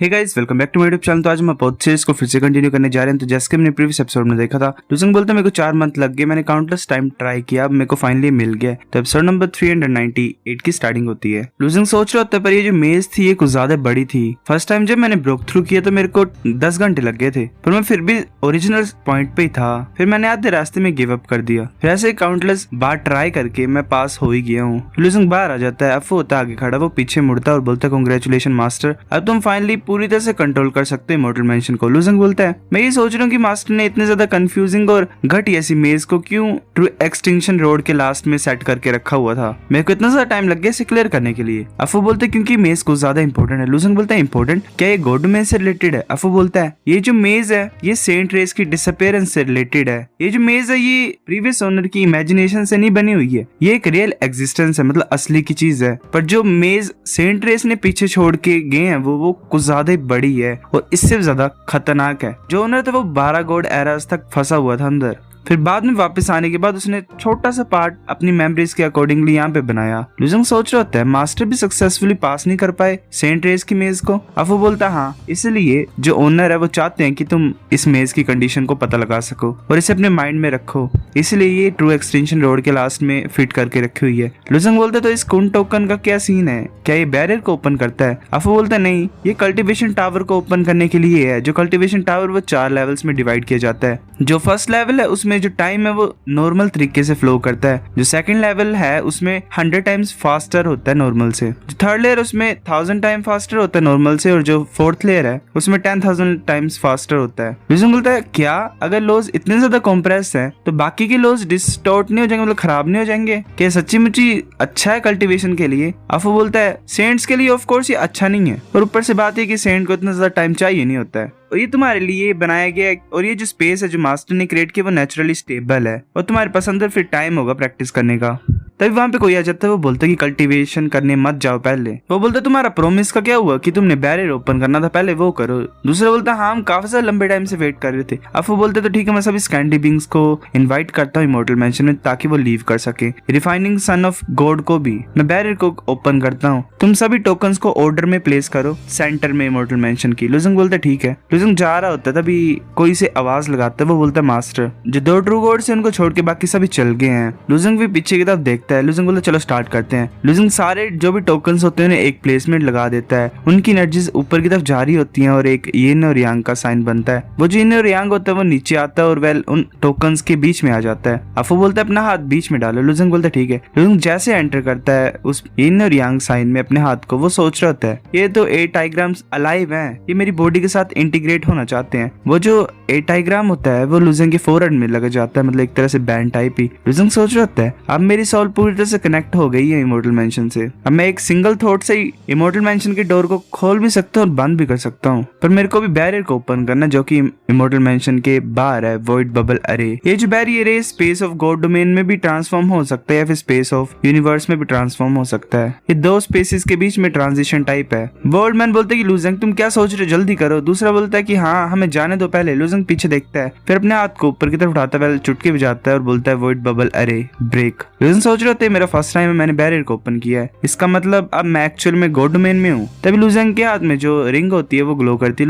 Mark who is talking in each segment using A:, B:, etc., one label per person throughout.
A: Hey guys, welcome back to my YouTube channel. तो आज मैं बहुत से इसको फिर से कंटिन्यू करने जा रहे हैं। तो जैसे कि मैंने प्रीवियस एपिसोड में देखा था, लूजिंग बोलता मेरे को 4 मंथ लग गए, मैंने काउंटलेस टाइम ट्राई किया, अब मेरे को फाइनली मिल गया। तो एपिसोड नंबर 398 की स्टार्टिंग होती है। लूजिंग सोच रहा होता है पर ये जो मेज थी ये कुछ ज्यादा बड़ी थी। फर्स्ट टाइम जब मैंने ब्रोक थ्रू किया तो मेरे को 10 घंटे लग गए थे, पर मैं फिर भी ओरिजिनल पॉइंट पे ही था। फिर मैंने आधे रास्ते में गिव अप कर दिया। फिर ऐसे काउंटलेस बार ट्राई करके मैं पास हो ही गया हूँ। लूजिंग बाहर आ जाता है, अब वो होता आगे खड़ा, वो पीछे मुड़ता है और बोलता है कांग्रेचुलेशन मास्टर, अब तुम फाइनली पूरी तरह से कंट्रोल कर सकते हैं इमॉर्टल मैंशन को। लूजिंग बोलता है मैं ये सोच रहा हूँ कि मास्टर ने इतने ज्यादा कंफ्यूजिंग और घटी ऐसी मेज को क्यों ट्रू एक्सटिंक्शन रोड के लास्ट में सेट करके रखा हुआ था। मेरे को इतना ज्यादा टाइम लग गया इसे क्लियर करने के लिए। अफू बोलते क्योंकि मेज कुछ ज्यादा इंपॉर्टेंट है। लूजिंग बोलता है इंपॉर्टेंट क्या, ये गॉड मेज से रिलेटेड है। अफू बोलता है ये जो मेज है ये सेंट रेस की डिसअपियरेंस से रिलेटेड है। ये जो मेज है ये प्रीवियस ओनर की इमेजिनेशन से नहीं बनी हुई है, ये एक रियल एग्जिस्टेंस है, मतलब असली की चीज है। पर जो मेज सेंट रेस ने पीछे छोड़ के गए हैं वो कुछ ज्यादा ही बड़ी है और इससे ज्यादा खतरनाक है। जो ओनर था वो 12 गॉड एरास तक फंसा हुआ था अंदर। फिर बाद में वापस आने के बाद उसने छोटा सा पार्ट अपनी मेमोरीज के अकॉर्डिंगली यहाँ पे बनाया। लूजिंग सोच रहा होता है मास्टर भी सक्सेसफुली पास नहीं कर पाए सेंट रेस की मेज को। अब वो बोलता हाँ, इसलिए जो ओनर है वो चाहते हैं कि तुम इस मेज की कंडीशन को पता लगा सको और इसे अपने माइंड में रखो, इसलिए ये ट्रू एक्सटेंशन रोड के लास्ट में फिट करके रखी हुई है। लूजिंग बोलता है तो इस कुन टोकन का क्या सीन है, क्या ये बैरियर को ओपन करता है। अब वो बोलता है नहीं, ये कल्टिवेशन टावर को ओपन करने के लिए है। जो कल्टिवेशन टावर वो 4 लेवल्स में डिवाइड किया जाता है। जो फर्स्ट लेवल है उसमें जो टाइम है वो नॉर्मल तरीके से फ्लो करता है। जो सेकंड लेवल है उसमें 100 टाइम्स फास्टर होता है नॉर्मल से। जो थर्ड लेयर उसमें 1000 टाइम फास्टर होता है नॉर्मल से, और जो फोर्थ लेयर है उसमें 10,000 टाइम्स फास्टर होता है। लूजिंग बोलता है क्या अगर लॉज इतने ज्यादा कॉम्प्रेस है तो बाकी के लॉज डिस्टॉर्ट नहीं हो जाएंगे, मतलब खराब नहीं हो जाएंगे? क्या सच्ची मुच्ची अच्छा है कल्टिवेशन के लिए? अफू बोलता है सेंट्स के लिए ऑफ कोर्स ये अच्छा नहीं है, और ऊपर से बात है कि सेंट को इतना ज्यादा टाइम चाहिए नहीं होता है, और ये तुम्हारे लिए बनाया गया है। और ये जो स्पेस है जो मास्टर ने क्रिएट किया वो नेचुरली स्टेबल है और तुम्हारे पास अंदर फिर टाइम होगा प्रैक्टिस करने का। तभी वहां पे कोई आ जाता है, वो बोलता है कि कल्टीवेशन करने मत जाओ पहले। वो बोलता है तुम्हारा प्रॉमिस का क्या हुआ कि तुमने बैरियर ओपन करना था, पहले वो करो। दूसरा बोलता है हाँ, हम काफी सारे लंबे टाइम से वेट कर रहे थे। अब वो बोलते तो ठीक है, मैं सभी स्कैंडी बींग्स को इन्वाइट करता हूँ इमॉर्टल मैंशन में ताकि वो लीव कर सके। रिफाइनिंग सन ऑफ गॉड को भी मैं बैरियर को ओपन करता हूँ। तुम सभी टोकन्स को ऑर्डर में प्लेस करो सेंटर में इमॉर्टल मैंशन की। लूजिंग बोलता है ठीक है। लूजिंग जा रहा होता है तभी कोई से आवाज लगाता है, वो बोलता है मास्टर। जो 2 ट्रू गॉड से उनको छोड़ के बाकी सभी चल गए हैं। लूजिंग भी पीछे की तरफ देखता है। लूजिंग बोलता चलो स्टार्ट करते हैं। लूजिंग सारे जो भी टोकन्स होते हैं उन्हें एक प्लेसमेंट लगा देता है। उनकी एनर्जीज ऊपर की तरफ जारी होती हैं और एक यिन और यांग का साइन बनता है। वो जो यिन और यांग होता है वो नीचे आता है और वेल उन टोकन्स के बीच में आ जाता है। अफू बोलता है अपना हाथ बीच में डालो। लूजिंग बोलता है ठीक है। लूजिंग जैसे एंटर करता है उस यिन और यांग साइन में अपने हाथ को, वो सोच रहा होता है ये तो 8 टाइग्राम्स अलाइव हैं, ये मेरी बॉडी के साथ इंटीग्रेट होना चाहते हैं। वो जो 8 टाइग्राम होता है वो लूजिंग के फोरहेड में लग जाता है, मतलब एक तरह से बैंड टाइप ही। लूजिंग सोच रहा होता है अब मेरी सोल पूरी तरह से कनेक्ट हो गई है इमॉर्टल मैंशन से। अब मैं एक सिंगल थॉट से ही इमॉर्टल मैंशन के डोर को खोल भी सकता हूँ और बंद भी कर सकता हूँ, पर मेरे को भी बैरियर को ओपन करना जो कि इमॉर्टल मैंशन के बाहर है, वॉइड बबल अरे। ये जो बैरियर है स्पेस ऑफ गॉड डोमेन में भी ट्रांसफॉर्म हो सकता है या फिर स्पेस ऑफ यूनिवर्स में भी ट्रांसफॉर्म हो सकता है। ये 2 स्पेसेस के बीच में ट्रांजिशन टाइप है। वर्ल्ड मैन बोलते है कि लूजिंग तुम क्या सोच रहे हो, जल्दी करो। दूसरा बोलता है कि हाँ हमें जाने दो पहले। लूजिंग पीछे देखता है, फिर अपने हाथ को ऊपर की तरफ उठाता है, चुटकी बजाता है और बोलता है वॉइड बबल अरे ब्रेक। लूजिंग सोच रहे होते मेरा फर्स्ट टाइम है मैंने बैरियर को ओपन किया है, इसका मतलब अब मैं एक्चुअल में गॉड डोमेन में हूँ। तभी लूजिंग के हाथ में जो रिंग होती है वो ग्लो करती है।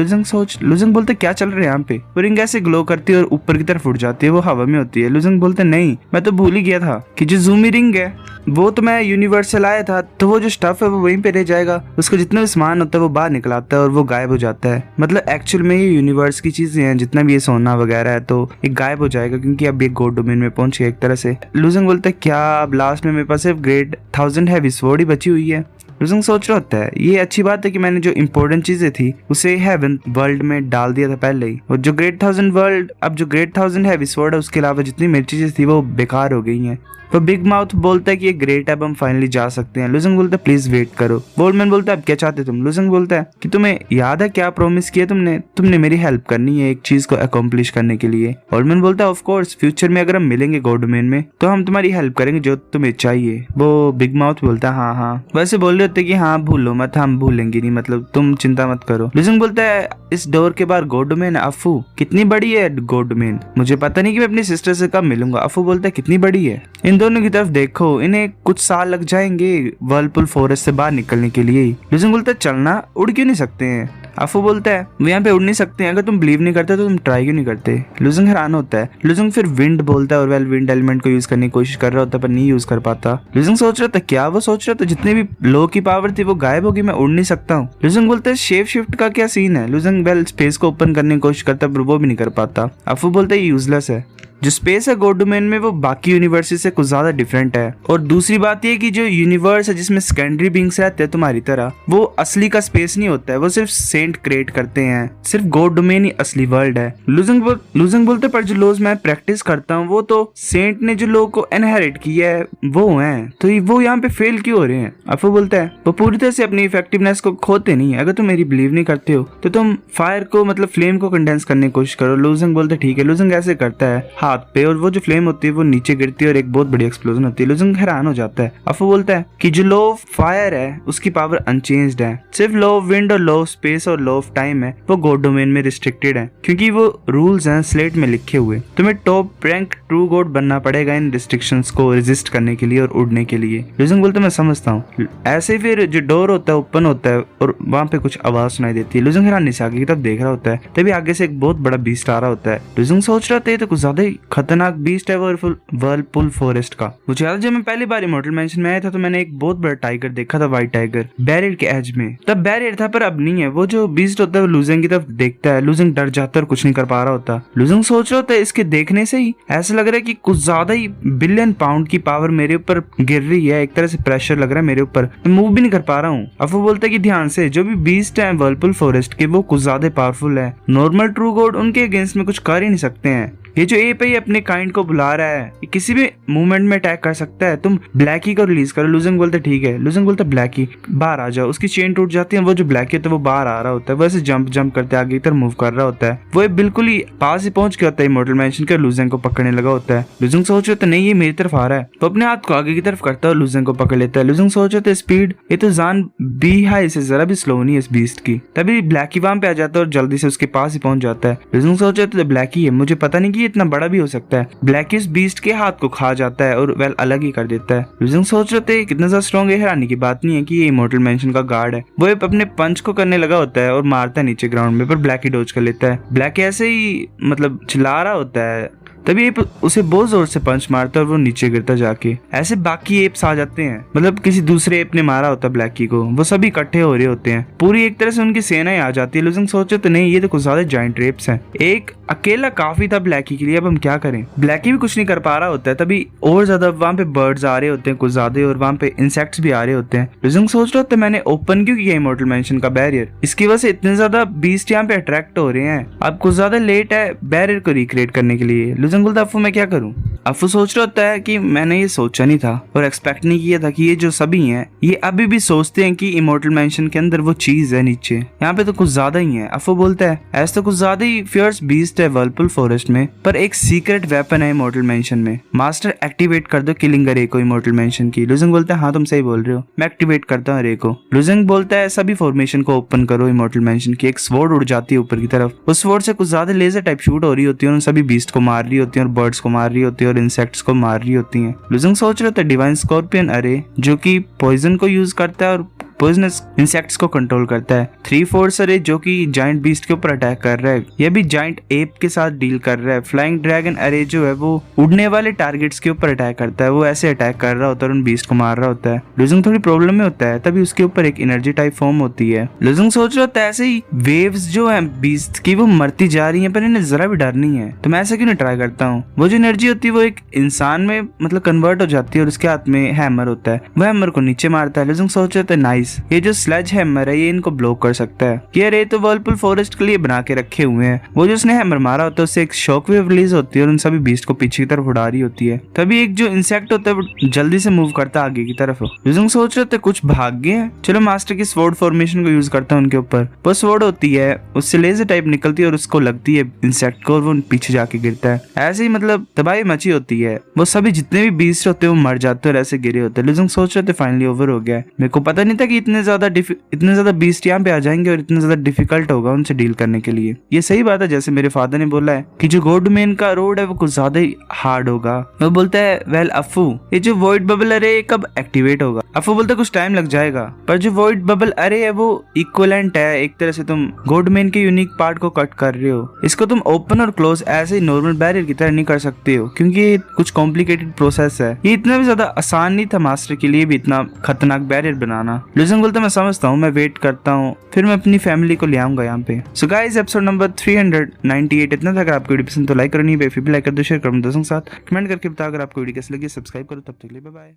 A: लूजिंग बोलते क्या चल रहा है यहाँ पे। वो रिंग ऐसे ग्लो करती है और ऊपर की तरफ उड़ जाती है, वो हवा में होती है। लूजिंग बोलते नहीं, मैं तो भूल ही गया था कि जो ज़ूमी रिंग है वो तो मैं यूनिवर्स से लाया था, तो वो जो स्टफ है वो वहीं पे रह जाएगा। उसका जितना भी सामान होता है वो बाहर निकल आता है और वो गायब हो जाता है। मतलब एक्चुअल में ये यूनिवर्स की चीजें हैं, जितना भी ये सोना वगैरह है तो ये गायब हो जाएगा क्योंकि अब ये गॉड डोमेन में पहुंच गया एक तरह से। लूजिंग बोलता है क्या अब लास्ट में मेरे पास सिर्फ ग्रेड 1000 हैवी स्वॉर्ड ही बची हुई है। लूजिंग सोच रहा होता है ये अच्छी बात है कि मैंने जो इम्पोर्टेंट चीजें थी उसे हेवन वर्ल्ड में डाल दिया था पहले ही, और जो ग्रेड 1000 वर्ल्ड अब जो ग्रेड 1000 हैवी स्वॉर्ड है उसके अलावा जितनी मेरी चीजें थी वो बेकार हो गई हैं। तो बिग माउथ बोलता है कि ये ग्रेट, अब हम फाइनली जा सकते हैं। लूजिंग बोलता है प्लीज वेट करो। बोल्डमैन बोलता है अब क्या चाहते तुम। लूजिंग बोलता है कि तुम्हें याद है क्या प्रॉमिस किया तुमने मेरी हेल्प करनी है एक चीज को अकॉम्प्लिश करने के लिए। बोल्डमैन बोलता है ऑफ कोर्स फ्यूचर में अगर हम मिलेंगे गॉड डोमेन में तो हम तुम्हारी हेल्प करेंगे जो तुम्हें चाहिए। वो बिग माउथ बोलता है हाँ वैसे बोल रहे होते कि हाँ भूलो मत, हम भूलेंगे नहीं, मतलब तुम चिंता मत करो। लूजिंग बोलता है इस डोर के बाहर गॉड डोमेन। अफू कितनी बड़ी है गॉड डोमेन, मुझे पता नहीं कि मैं अपनी सिस्टर से कब मिलूंगा। अफू बोलता है कितनी बड़ी है, इन दोनों की तरफ देखो, इन्हें कुछ साल लग जाएंगे वर्लपुल फॉरेस्ट से बाहर निकलने के लिए। लूजिंग बोलता है चलना, उड़ क्यों नहीं सकते हैं। अफू बोलता है वो यहाँ पे उड़ नहीं सकते हैं, अगर तुम बिलीव नहीं करते तो तुम ट्राई क्यों नहीं करते। लुजंग हैरान होता है। लुजंग फिर विंड बोलता है और वेल विंड एलिमेंट को यूज करने की कोशिश कर रहा होता है पर नहीं यूज कर पाता। लुजंग सोच रहा था क्या वो सोच रहा था जितनी भी लो की पावर थी वो गायब होगी, मैं उड़ नहीं सकता हूँ। लुजंग बोलता है शेप शिफ्ट का क्या सीन है। लुजंग वेल स्पेस को ओपन करने की कोशिश करता है पर वो भी नहीं कर पाता। अफू बोलता है ये यूजलेस है। जो स्पेस है गॉड डोमेन में वो बाकी यूनिवर्स से कुछ ज्यादा डिफरेंट है। और दूसरी बात ये कि जो यूनिवर्स है जिसमें सेकेंडरी बीइंग्स रहते हैं तुम्हारी तरह, वो असली का स्पेस नहीं होता है, वो सिर्फ सेंट क्रिएट करते हैं। सिर्फ गॉड डोमेन ही असली वर्ल्ड है। लुजंग बोलते पर जो लॉज मैं प्रैक्टिस करता हूँ वो तो सेंट ने जो लोग को इनहेरिट किया है वो है, तो वो यहाँ पे फेल क्यों हो रहे हैं। अफू बोलता है वो पूरी तरह से अपनी इफेक्टिवनेस को खोते नहीं है। अगर तुम मेरी बिलीव नहीं करते हो तो तुम फायर को मतलब फ्लेम को कंडेंस करने की कोशिश करो। लुजंग बोलते ठीक है। लुजंग ऐसे करता है हाथ पे और वो जो फ्लेम होती है वो नीचे गिरती है और एक बहुत बड़ी एक्सप्लोजन होती है। लुजंग हैरान हो जाता है। अफू बोलता है कि जो लॉ ऑफ फायर है उसकी पावर अनचेंज्ड है, सिर्फ लॉ ऑफ विंड और लॉ ऑफ स्पेस और लॉ ऑफ टाइम है वो गॉड डोमेन में रिस्ट्रिक्टेड है क्योंकि वो रूल्स हैं स्लेट में लिखे हुए। तुम्हें टॉप रैंक ट्रू गॉड बनना पड़ेगा इन रिस्ट्रिक्शंस को रेजिस्ट करने के लिए और उड़ने के लिए। लुजंग बोलता है मैं समझता हूँ। ऐसे फिर जो डोर होता है ओपन होता है और वहाँ पे कुछ आवाज सुनाई देती है। लुजंग हैरानी से आगे की तरफ देख रहा होता है, तभी आगे से एक बहुत बड़ा बीस्ट आ रहा होता है। लुजंग सोच रहा था तो कुछ ज्यादा ही खतरनाक बीस्ट है वर्लपुल फॉरेस्ट का। मुझे याद है जब मैं पहली बार इमॉर्टल मैंशन में आया था तो मैंने एक बहुत बड़ा टाइगर देखा था, व्हाइट टाइगर बैरियर के एज में। तब बैरियर था पर अब नहीं है। वो जो बीस्ट होता है वो लुजंग की तरफ देखता है। लुजंग डर जाता है और कुछ नहीं कर पा रहा होता। लुजंग सोच रहा होता है इसके देखने से ही ऐसा लग रहा है कि कुछ ज्यादा ही बिलियन पाउंड की पावर मेरे ऊपर गिर रही है। एक तरह से प्रेशर लग रहा है मेरे ऊपर, मैं मूव भी नहीं कर पा रहा हूँ। अब वो बोलता है कि ध्यान से जो भी बीस्ट है वर्लपुल फॉरेस्ट के वो कुछ ज्यादा पावरफुल है। नॉर्मल ट्रू गॉड उनके अगेंस्ट में कुछ कर ही नहीं सकते हैं। ये जो एप है अपने काइंड को बुला रहा है, ये किसी भी मूवमेंट में अटैक कर सकता है। तुम ब्लैकी को रिलीज करो। लुजंग बोलते ठीक है। लुजंग बोलता ब्लैकी बाहर आ जाओ। उसकी चेन टूट जाती है। वो जो ब्लैकी होता है वो बाहर आ रहा होता है। वैसे जंप करते आगे की तरफ मूव कर रहा होता है। वो बिल्कुल ही पास ही पहुंच गया होता है इमॉर्टल मैंशन के। लुजंग को पकड़ने लगा होता है। लुजंग सोच रहा था नहीं ये मेरी तरफ आ रहा है, तो अपने हाथ को आगे की तरफ करता है और लुजंग को पकड़ लेता है। लुजंग सोच रहा था स्पीड ये तो जान बी हाई से जरा भी स्लो नहीं है इस बीस्ट की। तभी ब्लैकी वहां पे आ जाता है और जल्दी से उसके पास ही पहुंच जाता है। लुजंग सोच रहा था ब्लैकी है, मुझे पता नहीं कि इतना बड़ा भी हो सकता है। ब्लैकी इस बीस्ट के हाथ को खा जाता है और वेल अलग ही कर देता है। लुजंग सोच रहे थे कितना ज्यादा स्ट्रॉन्ग है। हैरानी की बात नहीं है कि ये इमॉर्टल मैंशन का गार्ड है। वो अपने पंच को करने लगा होता है और मारता है नीचे ग्राउंड में, पर ब्लैकी डोज कर लेता है। ब्लैकी ऐसे ही मतलब चिल्ला रहा होता है, तभी एप उसे बहुत जोर से पंच मारता है और वो नीचे गिरता जाके। ऐसे बाकी एप्स आ जाते हैं, मतलब किसी दूसरे एप ने मारा होता ब्लैकी को, वो सभी इकट्ठे हो रहे होते हैं। पूरी एक तरह से उनकी सेना ही आ जाती है। लुजंग सोचे तो नहीं ये तो कुछ ज्यादा जाइंट एप्स हैं, एक अकेला काफी था ब्लैकी के लिए, अब हम क्या करें। ब्लैकी भी कुछ नहीं कर पा रहा होता है। तभी और ज्यादा वहाँ पे बर्ड्स आ रहे होते हैं कुछ ज्यादा, और वहाँ पे इंसेक्ट्स भी आ रहे होते हैं। लुजंग सोच रहा होता है मैंने ओपन क्यों किया इमॉर्टल मैंशन का बैरियर, इसकी वजह से इतने ज्यादा बीस्ट यहाँ पे अट्रैक्ट हो रहे हैं। अब कुछ ज्यादा लेट है बैरियर को रिक्रिएट करने के लिए। लुजंग बोलता है मैं क्या करूं। अफू सोच रहा होता है कि मैंने ये सोचा नहीं था और एक्सपेक्ट नहीं किया था कि ये जो सभी हैं ये अभी भी सोचते हैं कि इमॉर्टल मैंशन के अंदर वो चीज है नीचे, यहाँ पे तो कुछ ज्यादा ही है। अफू बोलता है ऐसा तो कुछ ज्यादा ही फियर्स बीस्ट है वर्लपुल फॉरेस्ट में, पर एक सीक्रेट वेपन है इमॉर्टल मैंशन में। मास्टर एक्टिवेट कर दो किलिंग रे को इमॉर्टल मैंशन की। लुजंग बोलता है हाँ तुम सही बोल रहे हो, मैं एक्टिवेट करता हूँ रे को। लुजंग बोलता है सभी फॉर्मेशन को ओपन करो इमॉर्टल मैंशन की। एक स्वॉर्ड उड़ जाती है ऊपर की तरफ, उस स्वॉर्ड से कुछ ज्यादा लेजर टाइप शूट हो रही होती है, उन सभी बीस्ट को मार रही होती है और बर्ड्स को मार रही होती है और इंसेक्ट्स को मार रही होती हैं। लुजंग सोच रहे थे डिवाइन स्कॉर्पियन अरे जो कि पॉइजन को यूज करता है और पॉइजनस इंसेक्ट्स को कंट्रोल करता है। 3-4 अरे जो कि जाइंट बीस्ट के ऊपर अटैक कर रहा है, यह भी जाइंट एप के साथ डील कर रहा है। फ्लाइंग ड्रैगन अरे जो है वो उड़ने वाले टारगेट्स के ऊपर अटैक करता है, वो ऐसे अटैक कर रहा होता है और उन बीस्ट को मार रहा होता है। लुजंग थोड़ी प्रॉब्लम में होता है, तभी उसके ऊपर एक एनर्जी टाइप फॉर्म होती है। लुजंग सोच रहा था ऐसे ही वेव्स जो है बीस्ट की वो मरती जा रही है, पर इन्हें जरा भी डर नहीं है, तो मैं ऐसा क्यों नहीं ट्राई करता हूँ। वो जो एनर्जी होती है वो एक इंसान में मतलब कन्वर्ट हो जाती है और उसके हाथ में हैमर होता है, वो हैमर को नीचे मारता है। लुजंग सोच रहा था नाइस, ये जो स्लेज हैमर है ये इनको ब्लॉक कर सकता है। ये रे तो वर्लपुल फॉरेस्ट के लिए बना के रखे हुए हैं। वो जो उसने हैमर मारा होता है उससे एक शॉक वेव रिलीज होती है और उन सभी बीस्ट को पीछे की तरफ उड़ा रही होती है। तभी एक जो इंसेक्ट होता है वो जल्दी से मूव करता है आगे की तरफ। लुजंग सोच रहे थे कुछ भाग्य है, चलो मास्टर की स्वॉर्ड फॉर्मेशन को यूज करता है उनके ऊपर। वो स्वॉर्ड होती है, उससे लेजर टाइप निकलती है और उसको लगती है इंसेक्ट को और वो पीछे जाके गिरता है। ऐसे ही मतलब तबाही मची होती है। वो सभी जितने भी बीस्ट होते हैं वो मर जाते हैं और ऐसे गिरे होते हैं। लुजंग सोच रहे थे फाइनली ओवर हो गया। मेरे को पता नहीं था कि कि इतने ज्यादा बीस्ट यहाँ पे आ जाएंगे और इतना ज्यादा डिफिकल्ट होगा उनसे डील करने के लिए। ये सही बात है, जैसे मेरे फादर ने बोला है कि जो गोल्डमेन का रोड है वो कुछ ज्यादा ही हार्ड होगा। वो बोलता है वेल अफू, ये जो वॉइड बबल अरे कब एक्टिवेट होगा? अफू बोलता है कुछ टाइम लग जाएगा, पर जो वॉइड बबल अरे है वो इक्वलेंट है, एक तरह से तुम गोल्डमेन के यूनिक पार्ट को कट कर रहे हो। इसको तुम ओपन और क्लोज ऐसे ही नॉर्मल बैरियर की तरह नहीं कर सकते हो, क्योंकि ये कुछ कॉम्प्लिकेटेड प्रोसेस है। ये इतना भी ज्यादा आसान नहीं था मास्टर के लिए भी इतना खतरनाक बैरियर बनाना। लुजंग बोलता मैं समझता हूँ, मैं वेट करता हूँ, फिर मैं अपनी फैमिली को ले आऊंगा यहाँ पे। सो गाइस एपिसोड नंबर 398 इतना था। अगर आपको वीडियो पसंद तो लाइक करो, नहीं फिर भी लाइक कर दो, शेयर करो दोस्तों के साथ, कमेंट करके बताओ अगर आपको वीडियो कैसी लगी, सब्सक्राइब करो। तब तक के लिए बाय बाय।